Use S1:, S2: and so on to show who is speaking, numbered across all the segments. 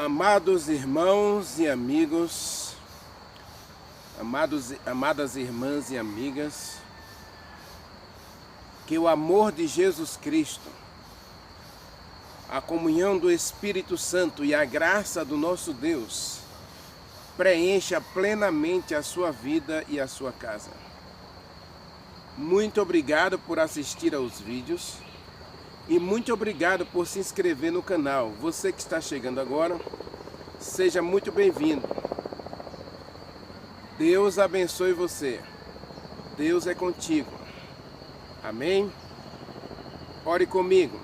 S1: Amados irmãos e amigos, amadas irmãs e amigas, que o amor de Jesus Cristo, a comunhão do Espírito Santo e a graça do nosso Deus preencha plenamente a sua vida e a sua casa. Muito obrigado por assistir aos vídeos e muito obrigado por se inscrever no canal. Você que está chegando agora, seja muito bem-vindo. Deus abençoe você. Deus é contigo. Amém? Ore comigo.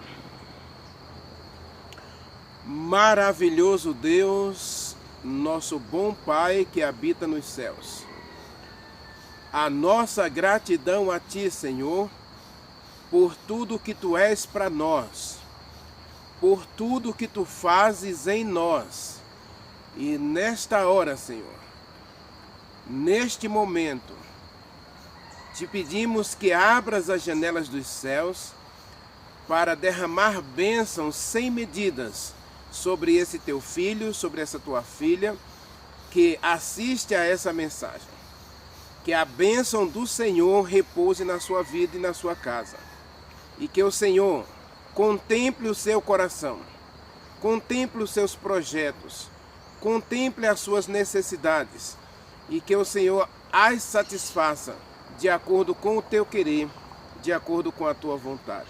S1: Maravilhoso Deus, nosso bom Pai que habita nos céus. A nossa gratidão a Ti, Senhor, por tudo que Tu és para nós, por tudo que Tu fazes em nós. E nesta hora, Senhor, neste momento, Te pedimos que abras as janelas dos céus para derramar bênçãos sem medidas sobre esse Teu filho, sobre essa Tua filha, que assiste a essa mensagem. Que a bênção do Senhor repouse na sua vida e na sua casa. E que o Senhor contemple o seu coração, contemple os seus projetos, contemple as suas necessidades e que o Senhor as satisfaça de acordo com o teu querer, de acordo com a tua vontade.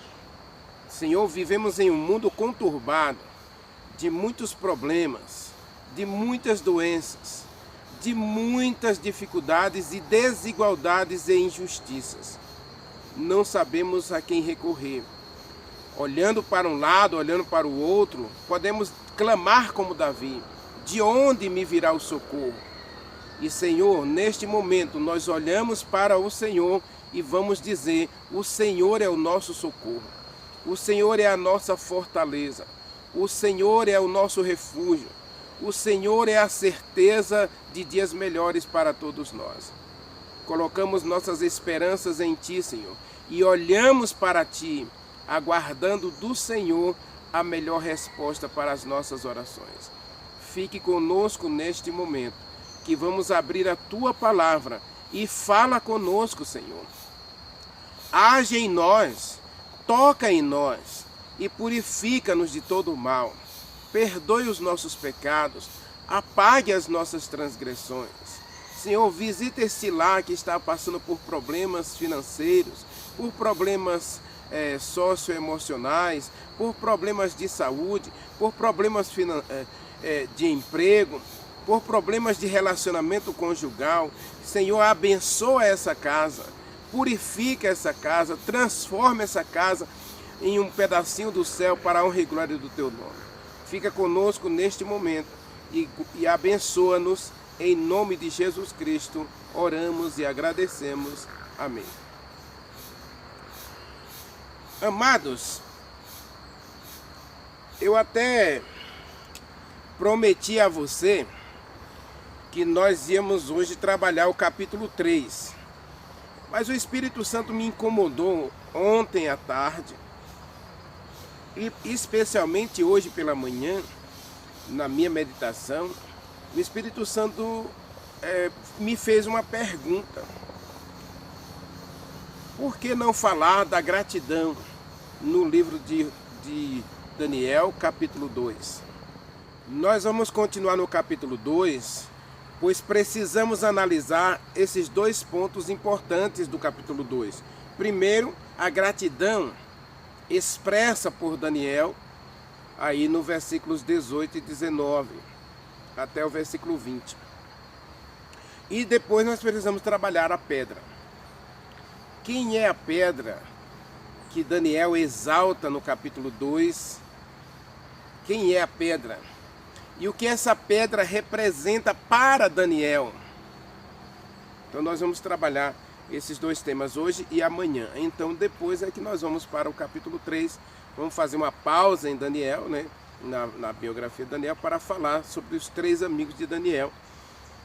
S1: Senhor, vivemos em um mundo conturbado, de muitos problemas, de muitas doenças, de muitas dificuldades e desigualdades e injustiças. Não sabemos a quem recorrer. Olhando para um lado, olhando para o outro, podemos clamar como Davi: de onde me virá o socorro? E Senhor, neste momento nós olhamos para o Senhor e vamos dizer: o Senhor é o nosso socorro, o Senhor é a nossa fortaleza, o Senhor é o nosso refúgio, o Senhor é a certeza de dias melhores para todos nós. Colocamos nossas esperanças em Ti, Senhor, e olhamos para Ti, aguardando do Senhor a melhor resposta para as nossas orações. Fique conosco neste momento, que vamos abrir a Tua palavra e fala conosco, Senhor. Age em nós, toca em nós e purifica-nos de todo o mal. Perdoe os nossos pecados, apague as nossas transgressões. Senhor, visita esse lar que está passando por problemas financeiros, por problemas socioemocionais, por problemas de saúde, por problemas de emprego, por problemas de relacionamento conjugal. Senhor, abençoa essa casa, purifica essa casa, transforma essa casa em um pedacinho do céu para a honra e glória do Teu nome. Fica conosco neste momento e abençoa-nos. Em nome de Jesus Cristo, oramos e agradecemos. Amém. Amados, eu até prometi a você que nós íamos hoje trabalhar o capítulo 3. Mas o Espírito Santo me incomodou ontem à tarde, e especialmente hoje pela manhã, na minha meditação. O Espírito Santo me fez uma pergunta: por que não falar da gratidão no livro de Daniel, capítulo 2? Nós vamos continuar no capítulo 2, pois precisamos analisar esses dois pontos importantes do capítulo 2. Primeiro, a gratidão expressa por Daniel, aí no versículos 18 e 19. Até o versículo 20. E depois nós precisamos trabalhar a pedra. Quem é a pedra que Daniel exalta no capítulo 2? Quem é a pedra? E o que essa pedra representa para Daniel? Então nós vamos trabalhar esses dois temas hoje e amanhã. Então depois é que nós vamos para o capítulo 3. Vamos fazer uma pausa em Daniel, né? Na biografia de Daniel, para falar sobre os 3 amigos de Daniel,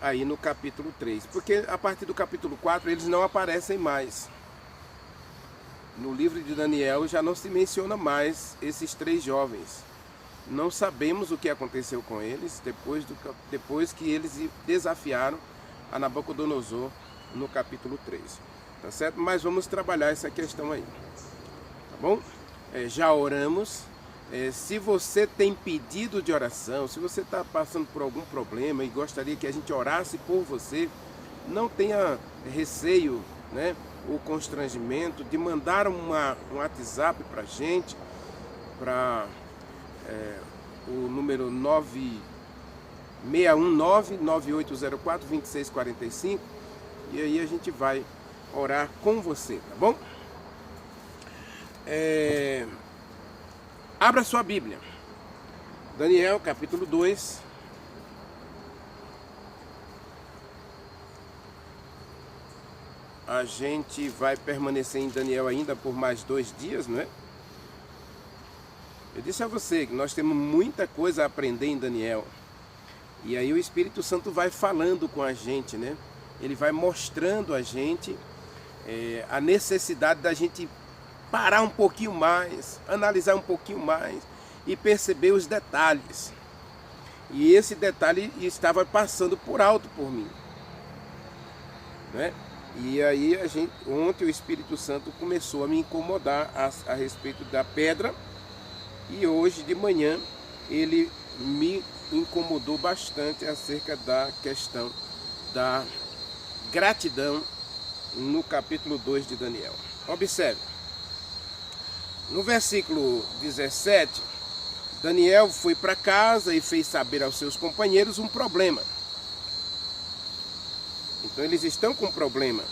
S1: aí no capítulo 3. Porque a partir do capítulo 4 eles não aparecem mais. No livro de Daniel já não se menciona mais esses 3 jovens. Não sabemos o que aconteceu com eles depois que eles desafiaram a Nabucodonosor no capítulo 3. Tá certo? Mas vamos trabalhar essa questão aí. Tá bom? Já oramos. Se você tem pedido de oração, se você está passando por algum problema e gostaria que a gente orasse por você, não tenha receio, né, ou constrangimento de mandar um WhatsApp para a gente, para o número 619-9804-2645, e aí a gente vai orar com você, tá bom? Abra sua Bíblia, Daniel capítulo 2. A gente vai permanecer em Daniel ainda por mais 2 dias, não é? Eu disse a você que nós temos muita coisa a aprender em Daniel. E aí o Espírito Santo vai falando com a gente, né? Ele vai mostrando a gente a necessidade da gente parar um pouquinho mais, analisar um pouquinho mais e perceber os detalhes. E esse detalhe estava passando por alto por mim, né? E aí ontem o Espírito Santo começou a me incomodar a respeito da pedra, e hoje de manhã ele me incomodou bastante acerca da questão da gratidão no capítulo 2 de Daniel. Observe. No versículo 17, Daniel foi para casa e fez saber aos seus companheiros um problema. Então eles estão com um problema.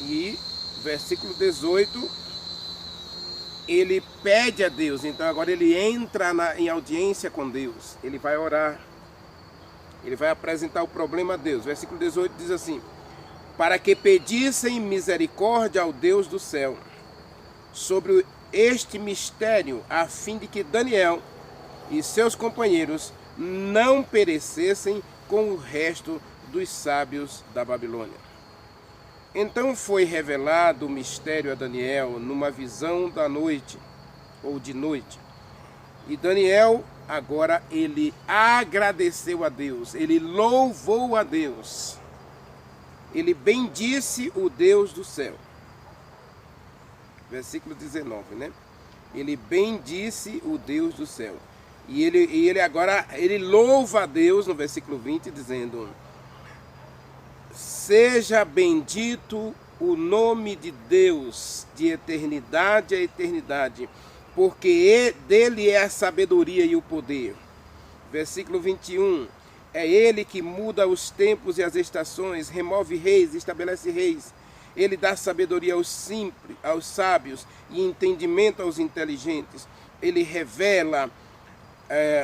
S1: E versículo 18, ele pede a Deus. Então agora ele entra em audiência com Deus. Ele vai orar. Ele vai apresentar o problema a Deus. Versículo 18 diz assim: para que pedissem misericórdia ao Deus do céu sobre este mistério, a fim de que Daniel e seus companheiros não perecessem com o resto dos sábios da Babilônia. Então foi revelado o mistério a Daniel numa visão da noite, ou de noite. E Daniel, agora, ele agradeceu a Deus, ele louvou a Deus, ele bendisse o Deus do céu. Versículo 19, né? Ele bendisse o Deus do céu. E ele agora, ele louva a Deus no versículo 20, dizendo: seja bendito o nome de Deus, de eternidade a eternidade, porque dele é a sabedoria e o poder. Versículo 21, é ele que muda os tempos e as estações, remove reis, estabelece reis. Ele dá sabedoria aos simples, aos sábios, e entendimento aos inteligentes. Ele revela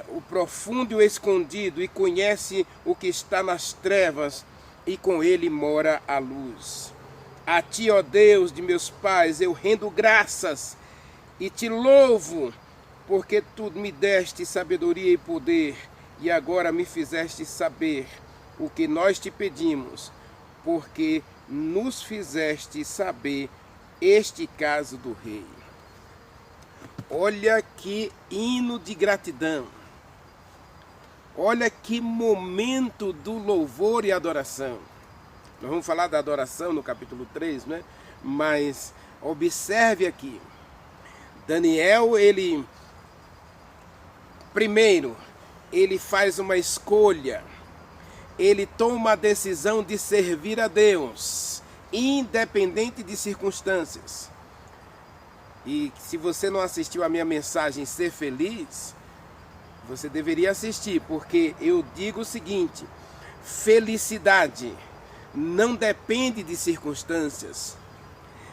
S1: o profundo e o escondido, e conhece o que está nas trevas, e com ele mora a luz. A ti, ó Deus de meus pais, eu rendo graças e te louvo, porque tu me deste sabedoria e poder, e agora me fizeste saber o que nós te pedimos, porque nos fizeste saber este caso do rei. Olha que hino de gratidão. Olha que momento do louvor e adoração. Nós vamos falar da adoração no capítulo 3, né? Mas observe aqui. Daniel, primeiro, ele faz uma escolha. Ele toma a decisão de servir a Deus, independente de circunstâncias. E se você não assistiu a minha mensagem Ser Feliz, você deveria assistir, porque eu digo o seguinte: felicidade não depende de circunstâncias.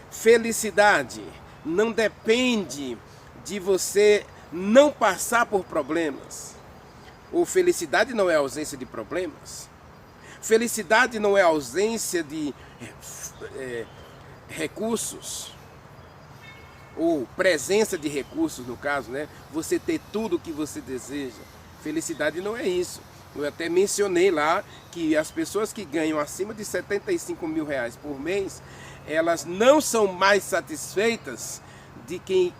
S1: Felicidade não depende de você não passar por problemas. Ou felicidade não é ausência de problemas. Felicidade não é ausência de recursos, ou presença de recursos, no caso, né? Você ter tudo o que você deseja. Felicidade não é isso. Eu até mencionei lá que as pessoas que ganham acima de 75 mil reais por mês, elas não são mais satisfeitas de quem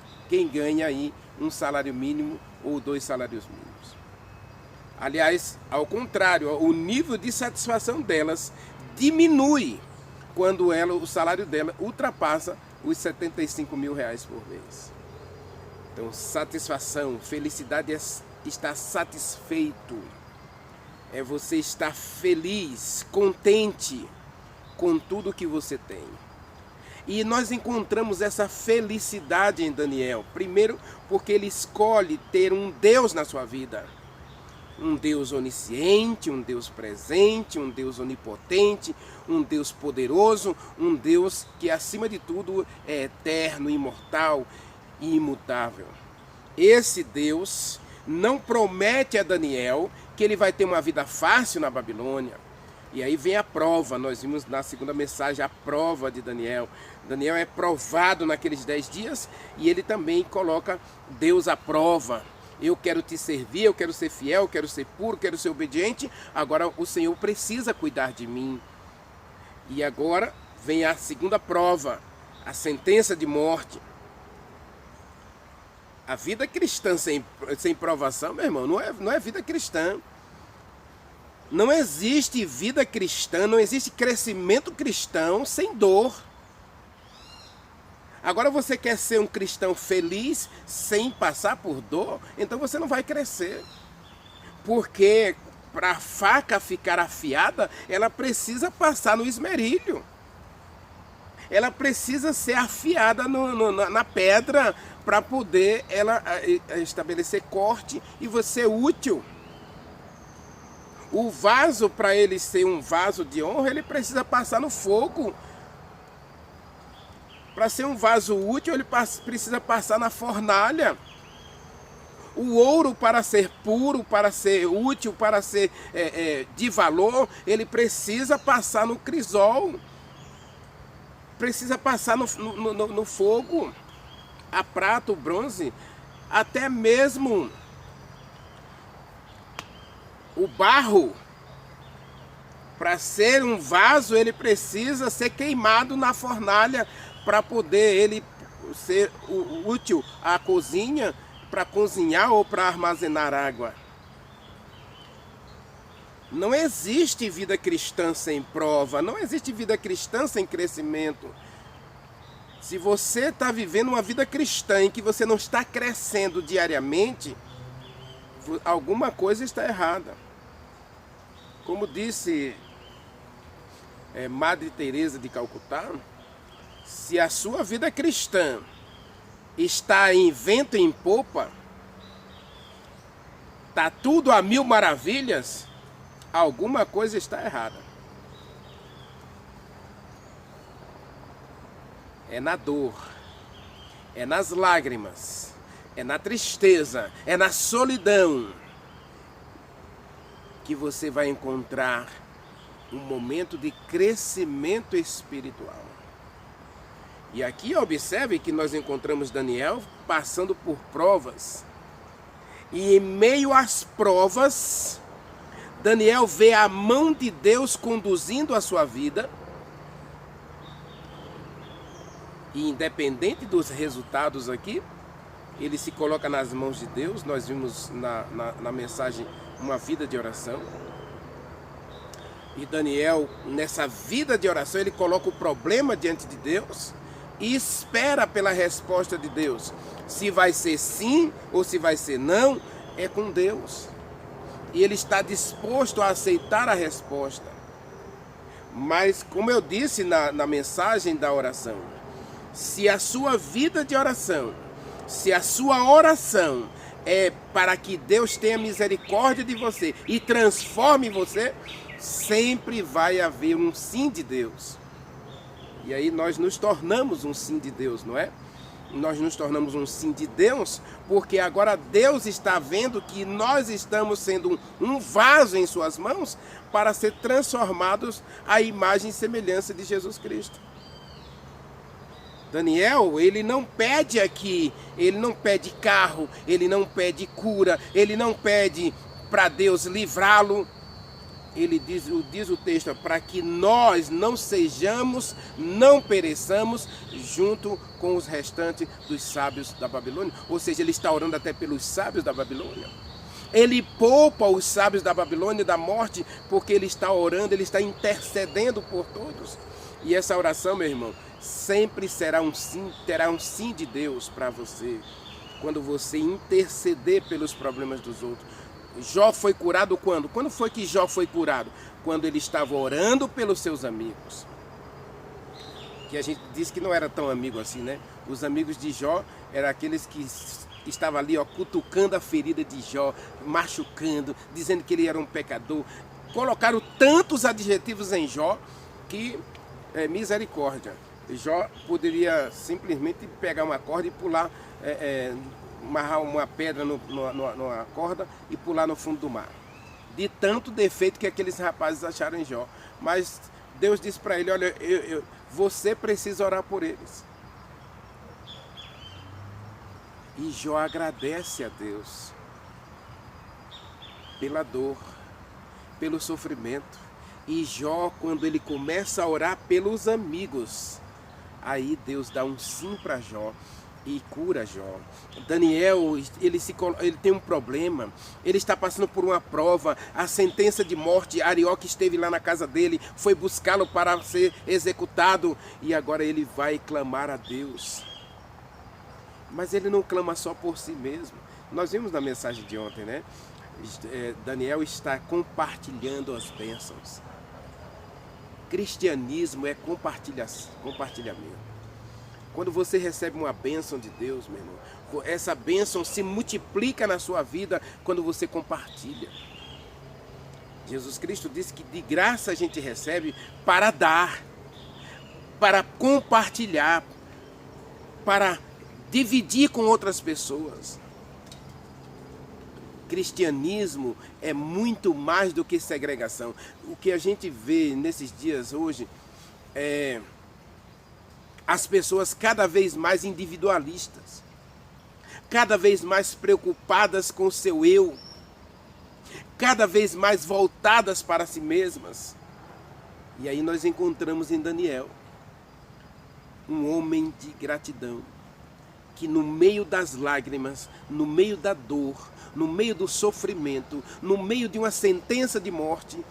S1: ganha aí um salário mínimo ou 2 salários mínimos. Aliás, ao contrário, o nível de satisfação delas diminui quando o salário dela ultrapassa os 75 mil reais por mês. Então, satisfação, felicidade é estar satisfeito. É você estar feliz, contente com tudo que você tem. E nós encontramos essa felicidade em Daniel. Primeiro, porque ele escolhe ter um Deus na sua vida. Um Deus onisciente, um Deus presente, um Deus onipotente, um Deus poderoso, um Deus que acima de tudo é eterno, imortal e imutável. Esse Deus não promete a Daniel que ele vai ter uma vida fácil na Babilônia. E aí vem a prova, nós vimos na segunda mensagem a prova de Daniel. Daniel é provado naqueles 10 dias e ele também coloca Deus à prova. Eu quero te servir, eu quero ser fiel, eu quero ser puro, quero ser obediente. Agora o Senhor precisa cuidar de mim. E agora vem a segunda prova, a sentença de morte. A vida cristã sem provação, meu irmão, não é vida cristã. Não existe vida cristã, não existe crescimento cristão sem dor. Agora você quer ser um cristão feliz sem passar por dor? Então você não vai crescer. Porque para a faca ficar afiada, ela precisa passar no esmerilho. Ela precisa ser afiada na pedra para poder ela estabelecer corte e você ser útil. O vaso, para ele ser um vaso de honra, ele precisa passar no fogo. Para ser um vaso útil, ele precisa passar na fornalha. O ouro, para ser puro, para ser útil, para ser de valor, ele precisa passar no crisol. Precisa passar no fogo. A prata, o bronze, até mesmo o barro. Para ser um vaso, ele precisa ser queimado na fornalha para poder ele ser útil à cozinha, para cozinhar ou para armazenar água. Não existe vida cristã sem prova, não existe vida cristã sem crescimento. Se você está vivendo uma vida cristã em que você não está crescendo diariamente, alguma coisa está errada. Como disse Madre Teresa de Calcutá, se a sua vida cristã está em vento em popa, está tudo a mil maravilhas, alguma coisa está errada. É na dor, é nas lágrimas, é na tristeza, é na solidão que você vai encontrar um momento de crescimento espiritual. E aqui observe que nós encontramos Daniel passando por provas. E em meio às provas, Daniel vê a mão de Deus conduzindo a sua vida. E independente dos resultados aqui, ele se coloca nas mãos de Deus. Nós vimos na mensagem uma vida de oração. E Daniel, nessa vida de oração, ele coloca o problema diante de Deus e espera pela resposta de Deus. Se vai ser sim ou se vai ser não, é com Deus. E ele está disposto a aceitar a resposta. Mas, como eu disse na mensagem da oração, se a sua vida de oração, se a sua oração é para que Deus tenha misericórdia de você e transforme você, sempre vai haver um sim de Deus. E aí nós nos tornamos um sim de Deus, não é? Nós nos tornamos um sim de Deus, porque agora Deus está vendo que nós estamos sendo um vaso em suas mãos para ser transformados à imagem e semelhança de Jesus Cristo. Daniel, ele não pede aqui, ele não pede carro, ele não pede cura, ele não pede para Deus livrá-lo. ele diz o texto, para que nós não pereçamos junto com os restantes dos sábios da Babilônia. Ou seja, ele está orando até pelos sábios da Babilônia. Ele poupa os sábios da Babilônia da morte, porque ele está orando, ele está intercedendo por todos. E essa oração, meu irmão, sempre será terá um sim de Deus para você, quando você interceder pelos problemas dos outros. Jó foi curado quando? Quando foi que Jó foi curado? Quando ele estava orando pelos seus amigos. Que a gente disse que não era tão amigo assim, né? Os amigos de Jó eram aqueles que estavam ali, ó, cutucando a ferida de Jó, machucando, dizendo que ele era um pecador. Colocaram tantos adjetivos em Jó que misericórdia. Jó poderia simplesmente pegar uma corda e pular, amarrar uma pedra numa corda e pular no fundo do mar. De tanto defeito que aqueles rapazes acharam em Jó. Mas Deus disse para ele, olha, você precisa orar por eles. E Jó agradece a Deus pela dor, pelo sofrimento. E Jó, quando ele começa a orar pelos amigos, aí Deus dá um sim para Jó e cura Jó. Daniel, ele tem um problema, ele está passando por uma prova, a sentença de morte, Arioque esteve lá na casa dele, foi buscá-lo para ser executado, e agora ele vai clamar a Deus. Mas ele não clama só por si mesmo. Nós vimos na mensagem de ontem, né? Daniel está compartilhando as bênçãos. Cristianismo é compartilhamento. Quando você recebe uma bênção de Deus, meu irmão, essa bênção se multiplica na sua vida quando você compartilha. Jesus Cristo disse que de graça a gente recebe para dar, para compartilhar, para dividir com outras pessoas. Cristianismo é muito mais do que segregação. O que a gente vê nesses dias hoje é as pessoas cada vez mais individualistas, cada vez mais preocupadas com o seu eu, cada vez mais voltadas para si mesmas. E aí nós encontramos em Daniel um homem de gratidão, que no meio das lágrimas, no meio da dor, no meio do sofrimento, no meio de uma sentença de morte,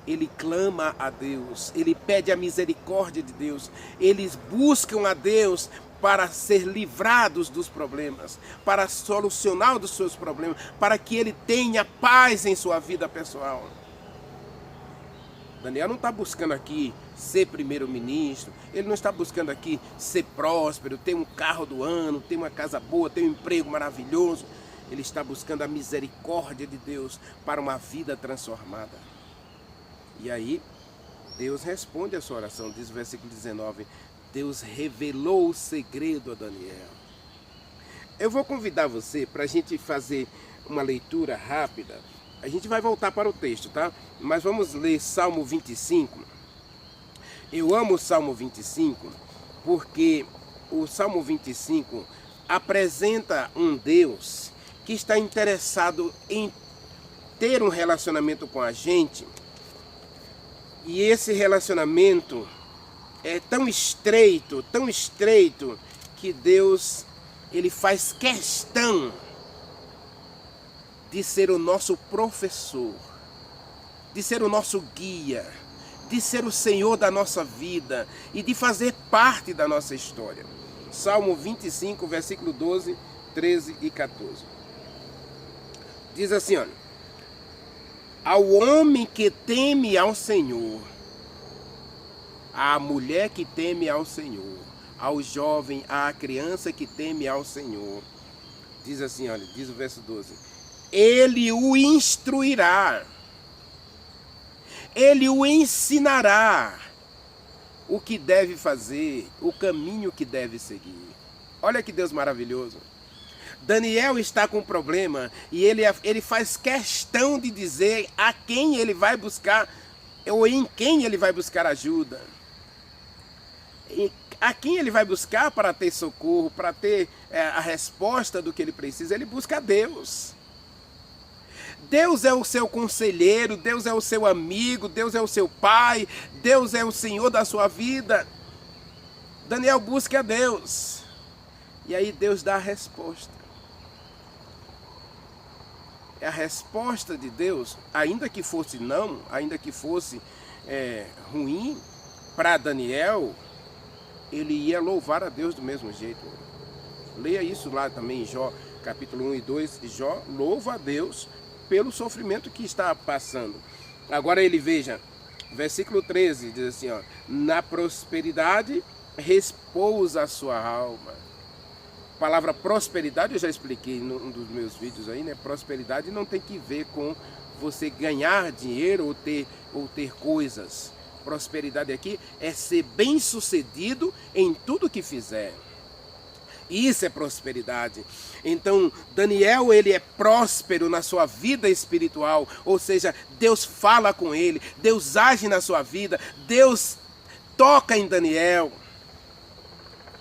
S1: ele clama a Deus, ele pede a misericórdia de Deus, eles buscam a Deus para ser livrados dos problemas, para solucionar os seus problemas, para que ele tenha paz em sua vida pessoal. Daniel não está buscando aqui ser primeiro-ministro, ele não está buscando aqui ser próspero, ter um carro do ano, ter uma casa boa, ter um emprego maravilhoso. Ele está buscando a misericórdia de Deus para uma vida transformada. E aí, Deus responde a sua oração, diz o versículo 19, Deus revelou o segredo a Daniel. Eu vou convidar você para a gente fazer uma leitura rápida. A gente vai voltar para o texto, tá? Mas vamos ler Salmo 25. Eu amo o Salmo 25 porque o Salmo 25 apresenta um Deus que está interessado em ter um relacionamento com a gente. E esse relacionamento é tão estreito, que Deus, ele faz questão de ser o nosso professor, de ser o nosso guia, de ser o Senhor da nossa vida e de fazer parte da nossa história. Salmo 25, versículo 12, 13 e 14. Diz assim, olha: ao homem que teme ao Senhor, à mulher que teme ao Senhor, ao jovem, à criança que teme ao Senhor. Diz assim, olha, diz o verso 12. Ele o instruirá, ele o ensinará o que deve fazer, o caminho que deve seguir. Olha que Deus maravilhoso. Daniel está com um problema e ele faz questão de dizer a quem ele vai buscar, ou em quem ele vai buscar ajuda. A quem ele vai buscar para ter socorro, para ter a resposta do que ele precisa. Ele busca a Deus. Deus é o seu conselheiro, Deus é o seu amigo, Deus é o seu pai, Deus é o Senhor da sua vida. Daniel busca a Deus. E aí Deus dá a resposta. A resposta de Deus, ainda que fosse não, ainda que fosse ruim, para Daniel, ele ia louvar a Deus do mesmo jeito. Leia isso lá também em Jó, capítulo 1 e 2. Jó louva a Deus pelo sofrimento que está passando. Agora ele veja, versículo 13, diz assim, ó, na prosperidade repousa a sua alma. A palavra prosperidade eu já expliquei num dos meus vídeos aí, né? Prosperidade não tem que ver com você ganhar dinheiro ou ter coisas. Prosperidade aqui é ser bem-sucedido em tudo que fizer. Isso é prosperidade. Então, Daniel, ele é próspero na sua vida espiritual, ou seja, Deus fala com ele, Deus age na sua vida, Deus toca em Daniel.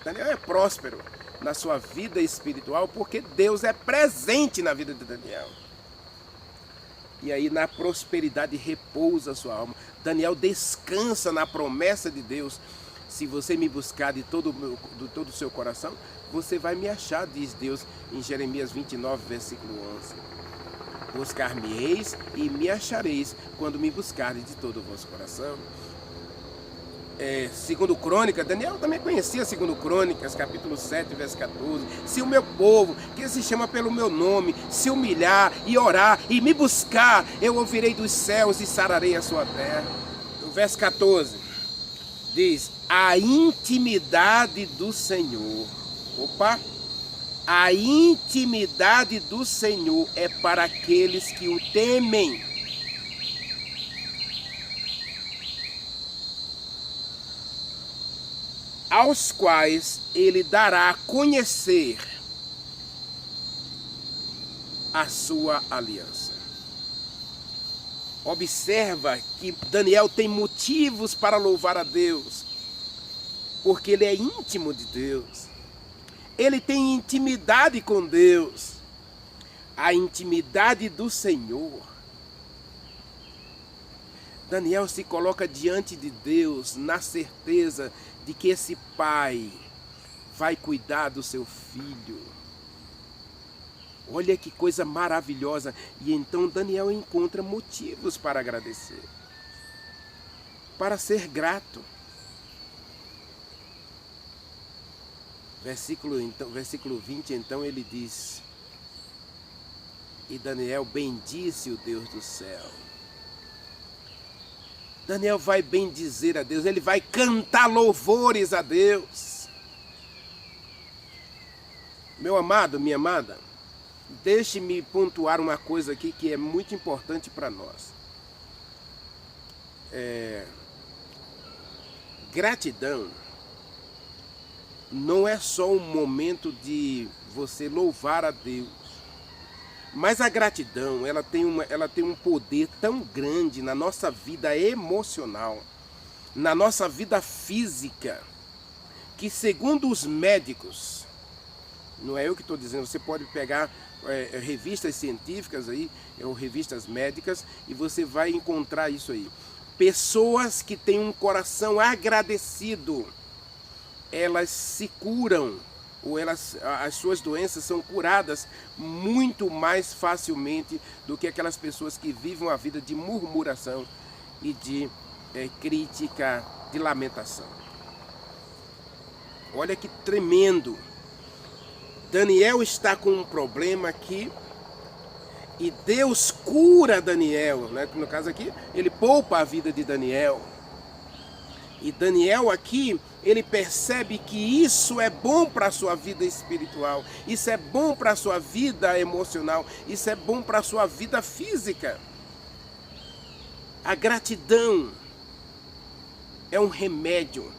S1: Daniel é próspero na sua vida espiritual porque Deus é presente na vida de Daniel. E aí na prosperidade repousa a sua alma. Daniel descansa na promessa de Deus. Se você me buscar de todo o seu coração, você vai me achar, diz Deus em Jeremias 29, versículo 11. Buscar-me-eis e me achareis quando me buscardes de todo o vosso coração. Segundo Crônicas, Daniel também conhecia segundo Crônicas, capítulo 7, verso 14. Se o meu povo, que se chama pelo meu nome, se humilhar e orar e me buscar, eu ouvirei dos céus e sararei a sua terra. No verso 14, diz, a intimidade do Senhor. Opa! A intimidade do Senhor é para aqueles que o temem. Aos quais ele dará a conhecer a sua aliança. Observa que Daniel tem motivos para louvar a Deus, porque ele é íntimo de Deus. Ele tem intimidade com Deus. A intimidade do Senhor. Daniel se coloca diante de Deus na certeza de que esse pai vai cuidar do seu filho. Olha que coisa maravilhosa. E então Daniel encontra motivos para agradecer, para ser grato. Versículo 20, então ele diz, e Daniel bendisse o Deus do céu. Daniel vai bendizer a Deus, ele vai cantar louvores a Deus. Meu amado, minha amada, deixe-me pontuar uma coisa aqui que é muito importante para nós. Gratidão não é só um momento de você louvar a Deus. Mas a gratidão, ela tem um poder tão grande na nossa vida emocional, na nossa vida física, que segundo os médicos, não é eu que estou dizendo, você pode pegar revistas científicas aí, ou revistas médicas, e você vai encontrar isso aí. Pessoas que têm um coração agradecido, elas se curam, ou as suas doenças são curadas muito mais facilmente do que aquelas pessoas que vivem uma vida de murmuração e de crítica, de lamentação. Olha que tremendo. Daniel está com um problema aqui e Deus cura Daniel, né? No caso aqui, ele poupa a vida de Daniel. E Daniel aqui, ele percebe que isso é bom para a sua vida espiritual, isso é bom para a sua vida emocional, isso é bom para a sua vida física. A gratidão é um remédio.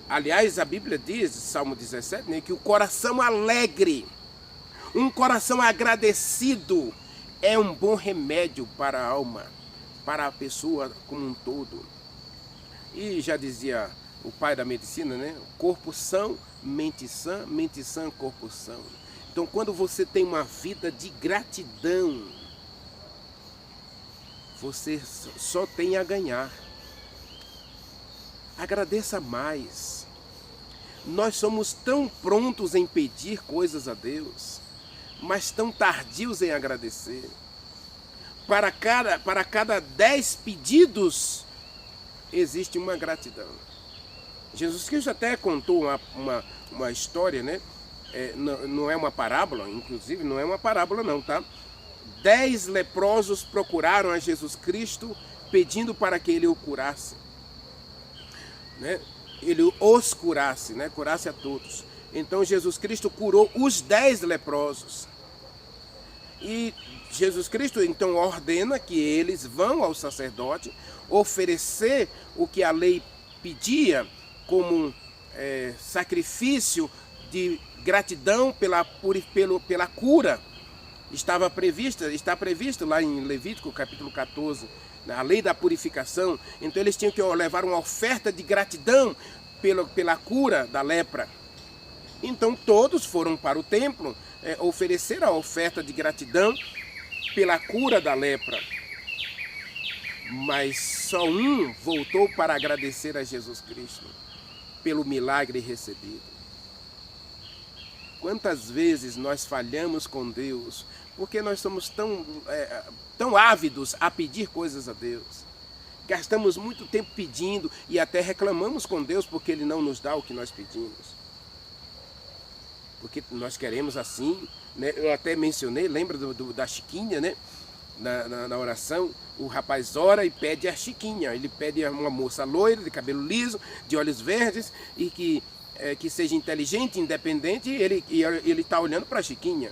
S1: Aliás, a Bíblia diz, Salmo 17, né, que o coração alegre, um coração agradecido, é um bom remédio para a alma, para a pessoa como um todo. E já dizia o pai da medicina, né? Corpo são, mente sã, corpo são. Então, quando você tem uma vida de gratidão, você só tem a ganhar. Agradeça mais. Nós somos tão prontos em pedir coisas a Deus, mas tão tardios em agradecer. Para cada 10 pedidos, existe uma gratidão. Jesus Cristo até contou uma história, né? Não é uma parábola, inclusive não é uma parábola não, tá? 10 leprosos procuraram a Jesus Cristo pedindo para que ele o curasse, né? Ele os curasse, né? Curasse a todos. Então Jesus Cristo curou os 10 leprosos. E Jesus Cristo então ordena que eles vão ao sacerdote oferecer o que a lei pedia como sacrifício de gratidão pela cura. Está previsto lá em Levítico capítulo 14, a lei da purificação. Então eles tinham que levar uma oferta de gratidão pela cura da lepra. Então todos foram para o templo oferecer a oferta de gratidão pela cura da lepra. Mas só um voltou para agradecer a Jesus Cristo pelo milagre recebido. Quantas vezes nós falhamos com Deus porque nós somos tão ávidos a pedir coisas a Deus. Gastamos muito tempo pedindo e até reclamamos com Deus porque Ele não nos dá o que nós pedimos. Porque nós queremos assim, né? Eu até mencionei, lembra da Chiquinha, né? Na oração, o rapaz ora e pede a Chiquinha. Ele pede uma moça loira, de cabelo liso, de olhos verdes e que seja inteligente, independente, e ele está olhando para a Chiquinha.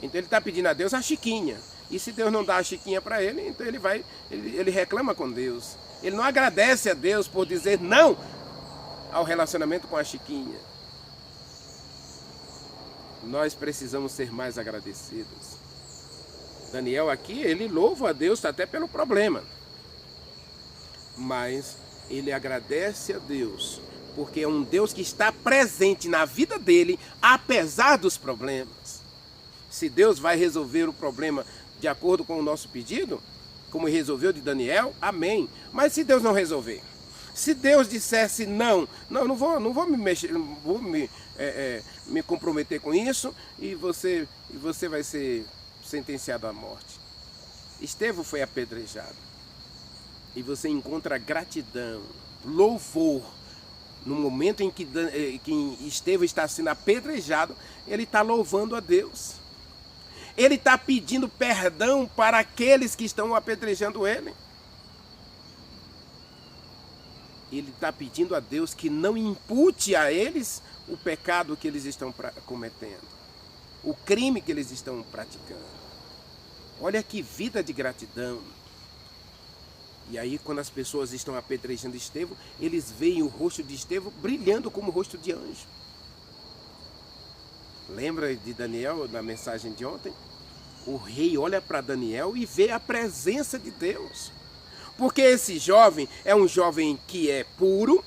S1: Então ele está pedindo a Deus a Chiquinha. E se Deus não dá a Chiquinha para ele, então ele reclama com Deus. Ele não agradece a Deus por dizer não ao relacionamento com a Chiquinha. Nós precisamos ser mais agradecidos. Daniel aqui, ele louva a Deus até pelo problema. Mas ele agradece a Deus, porque é um Deus que está presente na vida dele, apesar dos problemas. Se Deus vai resolver o problema de acordo com o nosso pedido, como resolveu de Daniel, amém. Mas se Deus não resolver, se Deus dissesse não vou me mexer, não vou me comprometer com isso, e você vai ser sentenciado à morte. Estevão foi apedrejado. E você encontra gratidão, louvor. No momento em que Estevão está sendo apedrejado, ele está louvando a Deus. Ele está pedindo perdão para aqueles que estão apedrejando ele. Ele está pedindo a Deus que não impute a eles o pecado que eles estão cometendo, o crime que eles estão praticando. Olha que vida de gratidão. E aí, quando as pessoas estão apedrejando Estevão, eles veem o rosto de Estevão brilhando como o rosto de anjo. Lembra de Daniel, na mensagem de ontem? O rei olha para Daniel e vê a presença de Deus. Porque esse jovem é um jovem que é puro,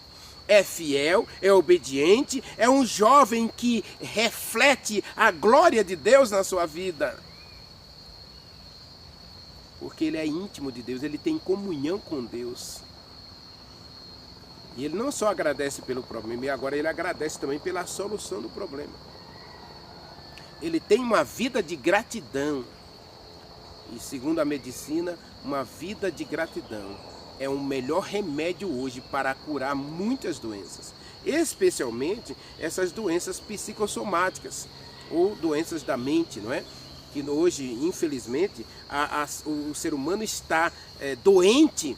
S1: é fiel, é obediente, é um jovem que reflete a glória de Deus na sua vida. Porque ele é íntimo de Deus, ele tem comunhão com Deus. E ele não só agradece pelo problema, e agora ele agradece também pela solução do problema. Ele tem uma vida de gratidão. E segundo a medicina, uma vida de gratidão é o melhor remédio hoje para curar muitas doenças. Especialmente essas doenças psicossomáticas, ou doenças da mente, não é? Que hoje, infelizmente, o ser humano está doente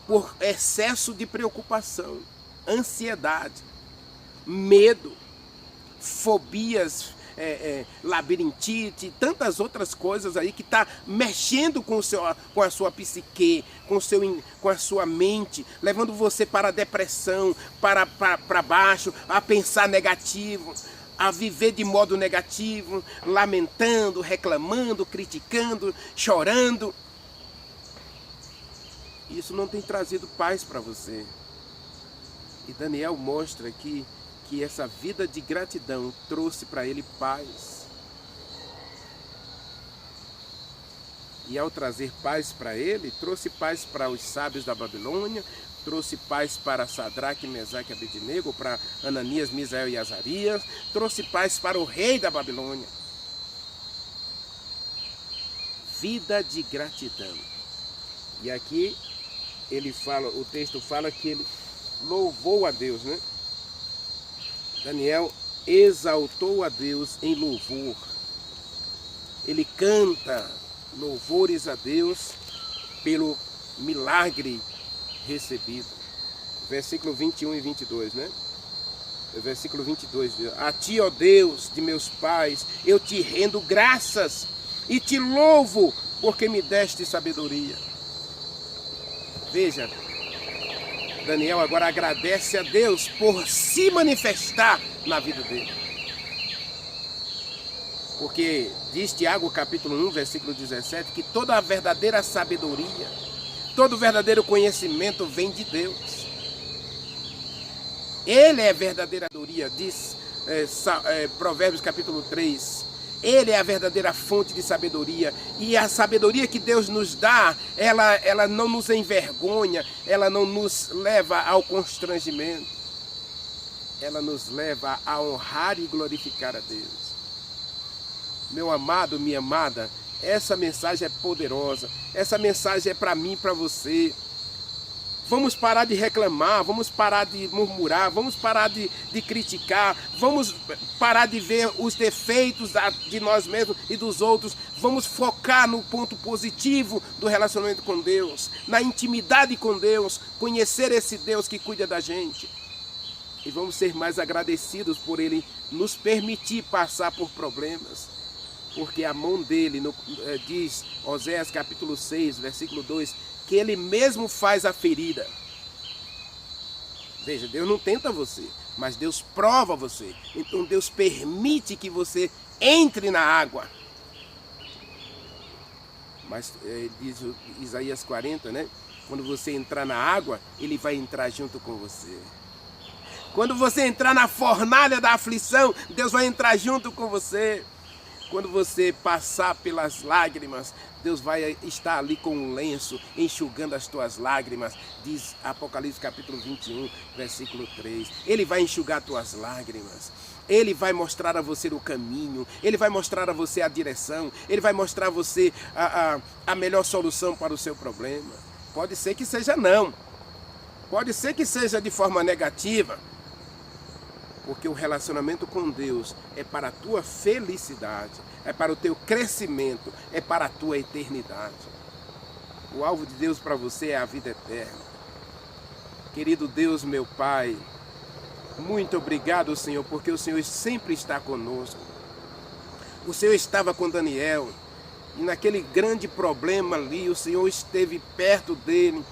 S1: por excesso de preocupação, ansiedade, medo, fobias, labirintite, tantas outras coisas aí que está mexendo com a sua psique, com a sua mente, levando você para a depressão, para baixo, a pensar negativo, a viver de modo negativo, lamentando, reclamando, criticando, chorando. Isso não tem trazido paz para você. E Daniel mostra que essa vida de gratidão trouxe para ele paz. E ao trazer paz para ele, trouxe paz para os sábios da Babilônia, trouxe paz para Sadraque, Mesaque e Abednego, para Ananias, Misael e Azarias, trouxe paz para o rei da Babilônia. Vida de gratidão. E aqui ele fala, o texto fala que ele louvou a Deus, né? Daniel exaltou a Deus em louvor. Ele canta louvores a Deus pelo milagre recebido. Versículo 21 e 22, né? Versículo 22 diz: a ti, ó Deus de meus pais, eu te rendo graças e te louvo, porque me deste sabedoria. Veja, Daniel agora agradece a Deus por se manifestar na vida dele. Porque diz Tiago capítulo 1, versículo 17, que toda a verdadeira sabedoria, todo o verdadeiro conhecimento vem de Deus. Ele é a verdadeira sabedoria, diz Provérbios capítulo 3. Ele é a verdadeira fonte de sabedoria. E a sabedoria que Deus nos dá, ela não nos envergonha, ela não nos leva ao constrangimento. Ela nos leva a honrar e glorificar a Deus. Meu amado, minha amada, essa mensagem é poderosa. Essa mensagem é para mim e para você. Vamos parar de reclamar, vamos parar de murmurar, vamos parar de criticar, vamos parar de ver os defeitos de nós mesmos e dos outros. Vamos focar no ponto positivo do relacionamento com Deus, na intimidade com Deus, conhecer esse Deus que cuida da gente. E vamos ser mais agradecidos por Ele nos permitir passar por problemas. Porque a mão dele, diz Oséias capítulo 6, versículo 2, que ele mesmo faz a ferida. Veja, Deus não tenta você, mas Deus prova você. Então Deus permite que você entre na água. Mas diz Isaías 40, né? Quando você entrar na água, Ele vai entrar junto com você. Quando você entrar na fornalha da aflição, Deus vai entrar junto com você. Quando você passar pelas lágrimas, Deus vai estar ali com um lenço, enxugando as tuas lágrimas, diz Apocalipse capítulo 21, versículo 3. Ele vai enxugar tuas lágrimas, Ele vai mostrar a você o caminho, Ele vai mostrar a você a direção, Ele vai mostrar a você a melhor solução para o seu problema. Pode ser que seja não, pode ser que seja de forma negativa, porque o relacionamento com Deus é para a tua felicidade, é para o teu crescimento, é para a tua eternidade. O alvo de Deus para você é a vida eterna. Querido Deus, meu Pai, muito obrigado, Senhor, porque o Senhor sempre está conosco. O Senhor estava com Daniel, e naquele grande problema ali, o Senhor esteve perto dele,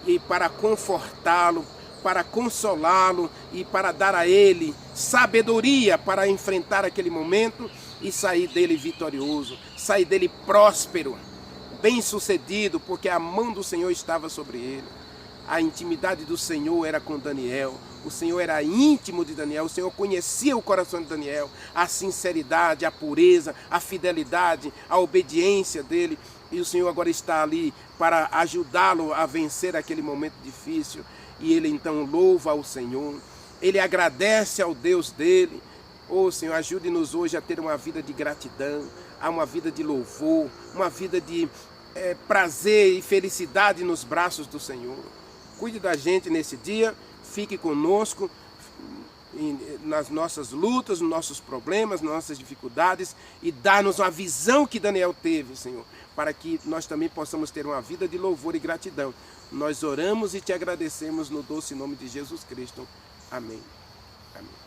S1: e para confortá-lo, para consolá-lo e para dar a ele sabedoria para enfrentar aquele momento e sair dele vitorioso, sair dele próspero, bem-sucedido, porque a mão do Senhor estava sobre ele. A intimidade do Senhor era com Daniel, o Senhor era íntimo de Daniel, o Senhor conhecia o coração de Daniel, a sinceridade, a pureza, a fidelidade, a obediência dele, e o Senhor agora está ali para ajudá-lo a vencer aquele momento difícil. E ele então louva ao Senhor, ele agradece ao Deus dele. Oh Senhor, ajude-nos hoje a ter uma vida de gratidão, a uma vida de louvor, uma vida de prazer e felicidade nos braços do Senhor. Cuide da gente nesse dia, fique conosco nas nossas lutas, nos nossos problemas, nas nossas dificuldades, e dá-nos uma visão que Daniel teve, Senhor, para que nós também possamos ter uma vida de louvor e gratidão. Nós oramos e te agradecemos no doce nome de Jesus Cristo. Amém. Amém.